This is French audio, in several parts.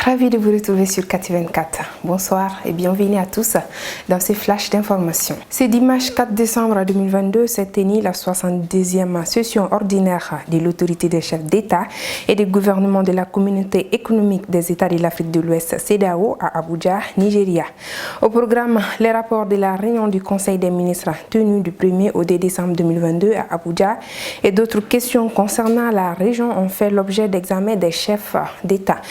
Ravi de vous retrouver sur KT24. Bonsoir et bienvenue à tous dans ce flash d'information. Ce dimanche 4 décembre 2022 s'est tenue la 72e session ordinaire de l'autorité des chefs d'État et des gouvernements de la communauté économique des États de l'Afrique de l'Ouest, CEDEAO, à Abuja, Nigeria. Au programme, les rapports de la réunion du Conseil des ministres tenue du 1er au 2 décembre 2022 à Abuja et d'autres questions concernant la région ont fait l'objet d'examen des chefs d'État.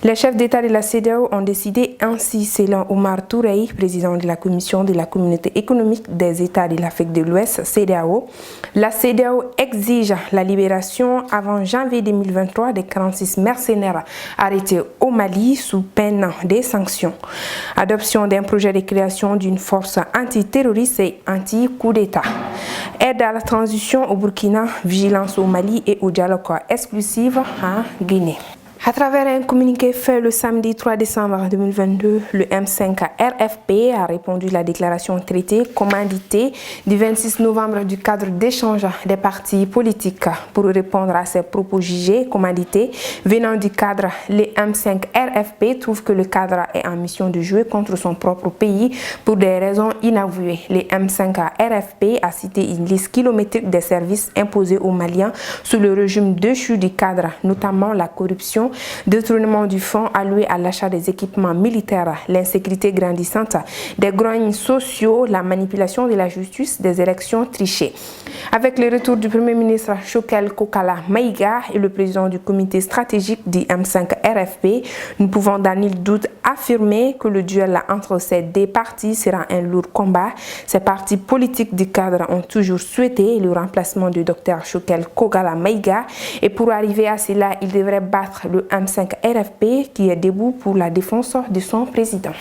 Les chefs d'État de la CEDEAO ont décidé ainsi, selon Omar Touré, président de la Commission de la Communauté économique des États de l'Afrique de l'Ouest, CEDEAO. La CEDEAO exige la libération avant janvier 2023 des 46 mercenaires arrêtés au Mali sous peine des sanctions. Adoption d'un projet de création d'une force antiterroriste et anti-coup d'État. Aide à la transition au Burkina, vigilance au Mali et au dialogue exclusif en Guinée. À travers un communiqué fait le samedi 3 décembre 2022, le M5 RFP a répondu à la déclaration traité commanditée du 26 novembre du cadre d'échange des partis politiques. Pour répondre à ces propos jugés commandités venant du cadre, le M5 RFP trouve que le cadre est en mission de jouer contre son propre pays pour des raisons inavouées. Le M5 RFP a cité une liste kilométrique des services imposés aux Maliens sous le régime déchu du cadre, notamment la corruption, détournement du fonds alloué à l'achat des équipements militaires, l'insécurité grandissante, des grognes sociaux, la manipulation de la justice, des élections trichées. Avec le retour du Premier ministre Choguel Kokala Maïga et le président du comité stratégique du M5 RFP, nous pouvons dans nul doute affirmer que le duel entre ces deux partis sera un lourd combat. Ces partis politiques du cadre ont toujours souhaité le remplacement du docteur Choguel Kokala Maïga et pour arriver à cela, ils devraient battre le M5 RFP qui est debout pour la défense de son président.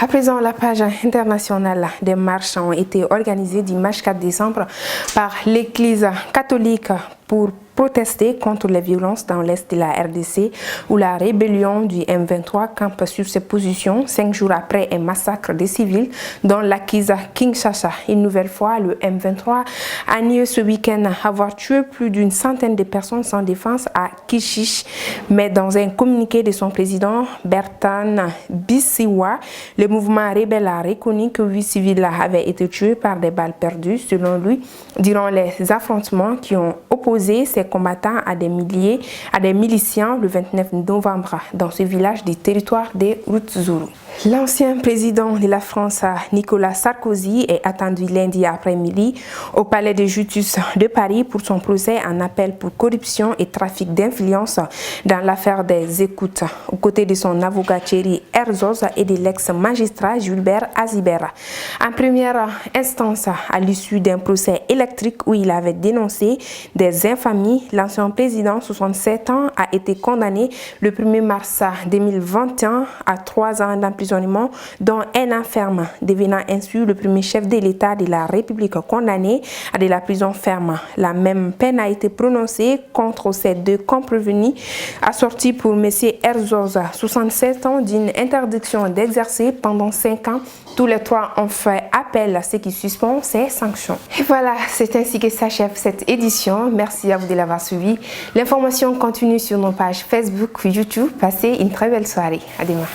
À présent, la page internationale des marches ont été organisées dimanche 4 décembre par l'Église catholique pour protester contre les violences dans l'est de la RDC où la rébellion du M23 campe sur ses positions 5 jours après un massacre des civils dont l'acquise Kinshasa. Une nouvelle fois, le M23 a nié ce week-end avoir tué plus d'une centaine de personnes sans défense à Kishish, mais dans un communiqué de son président Bertrand Bissiwa, le mouvement rebelle a reconnu que 8 civils avaient été tués par des balles perdues, selon lui, durant les affrontements qui ont opposé ces combattants à des miliciens le 29 novembre dans ce village du territoire des Rutshuru. L'ancien président de la France, Nicolas Sarkozy, est attendu lundi après-midi au palais de justice de Paris pour son procès en appel pour corruption et trafic d'influence dans l'affaire des écoutes, aux côtés de son avocat Thierry Herzog et de l'ex-magistrat Gilbert Azibert. En première instance, à l'issue d'un procès électrique où il avait dénoncé des infamies, l'ancien président, 67 ans, a été condamné le 1er mars 2021 à 3 ans d'emprisonnement dont un an ferme, devenant ainsi le premier chef de l'État de la République condamné à de la prison ferme. La même peine a été prononcée contre ces deux prévenus, assortis pour M. Herzog, 67 ans, d'une interdiction d'exercer pendant 5 ans. Tous les trois ont fait appel à ce qui suspend ces sanctions. Et voilà, c'est ainsi que s'achève cette édition. Merci à vous de l'avoir suivi. L'information continue sur nos pages Facebook, YouTube. Passez une très belle soirée. À demain.